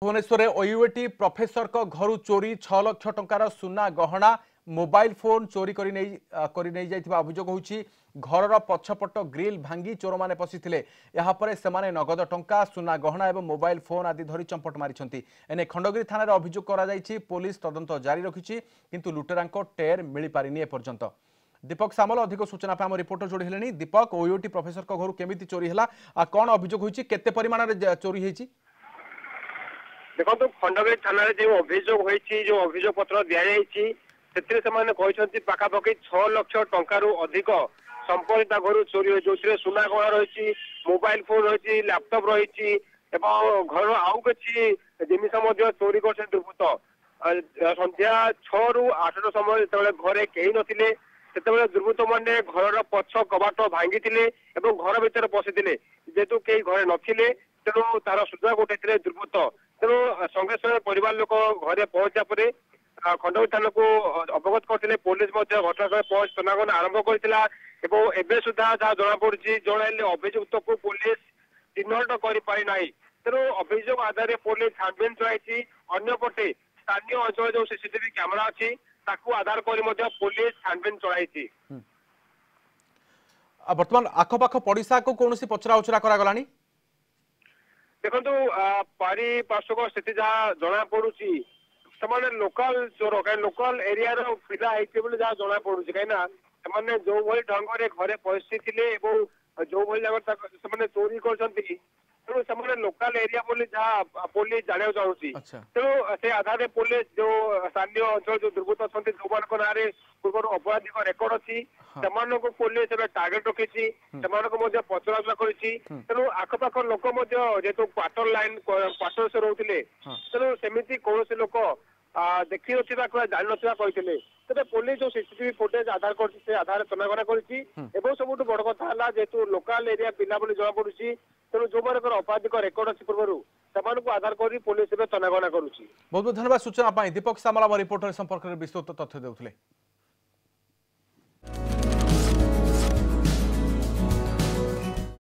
Bhubaneswar OUAT professor को घर चोरी 6 लाख टंकार सुना गहना मोबाइल फोन चोरी अभियोग होची। घर पछपट ग्रिल भांगी चोर मैंने पशिथिले। यापर से नगद टंका सुना गहना और मोबाइल फोन आदि धरी चंपट मारी। एने खंडगिरी थाना अभियोग कर पुलिस तदंत जारी रखी किंतु लुटेरा टेर मिल पारिनी एपर्यंत। दीपक सामल अधिक सूचना आम रिपोर्टर जोड़ी। दीपक, ओयूएटी प्रोफेसर को घर केमिति चोरी है, कौन अभियोग होची, केते परिमाण रे चोरी होईची? देखो खंडगिरी थाना जो अभियोग होती जो अभियोग पत्र दि जाइए से पाखापाखि 6 लाख टंकार अधिक संपत्ति घर चोरी हो, जो सुना गहना रही, मोबाइल फोन रही, लैपटॉप रही, घर आउ कि जिनस चोरी कर दुर्बृत्त। संध्या 6 ରୁ 8 समय जो घरे कहीं नथिले दुर्बृत्त मैंने घर पछ कबाट भांगी घर भीतर पशिले। जेहेतु कई घरे नथिले तेणु तार सुधा गोटे दुर्बृत्त। तेणु संगे संगे परिवार लोक घरे पहुंचा पर खंडगिरी थाना को अवगत करते पुलिस घटनास्थल पहुंच तनाघना आरंभ करता। एवं सुधा जहाँ जना पड़ी जन अभियुक्त को पुलिस चिन्हट कर पारिना। तेणु अभियोग आधार पुलिस छानबीन चलाई। अन्यपटे स्थानीय अंचल जो सीसीटीवी कैमेरा अच्छी आधार कर पुलिस छानबीन चलाई। बर्तमान आखपाख पड़िशा को कौन पचरा उचरा करा देखो पारिपार्श्विक स्थिति जहाँ जना पड़ी से लोकल चोर कहीं लोकल एरिया पिला जहाँ जना पड़ी कहीं जो भाई ढंग से घरे पशिले जो भाई जगह चोरी कर तेणु से लोकल एरिया जहाँ पुलिस जाना चाहूँगी। तेणु से आधार पुलिस जो स्थानीय अंचल जो दुर्बृत्त अच्छा जो मान ना पूर्व अपराधिक रेकर्ड अच्छी से पुलिस टार्गेट रखी पचराउचरा कर। तेणु आखपाख लोक जेहेतु क्वार्टर लाइन क्वार्टर से रोते तेणु सेमती कौन लोक देखी ना जान ना तेज पुलिस जो सीसीटीवी फुटेज आधार कर आधार तनाघना कर सब बड़ कथा है जेहेतु लोकल एरिया पिला जना पड़ी तेणु जो मान अपराधिक रेकर्ड अच्छी पूर्व से आधार कर पुलिस तनाघना करुच्ची। बहुत बहुत धन्यवाद सूचना। दीपक सामल रिपोर्टर संपर्क में विस्तृत तथ्य देउथिले।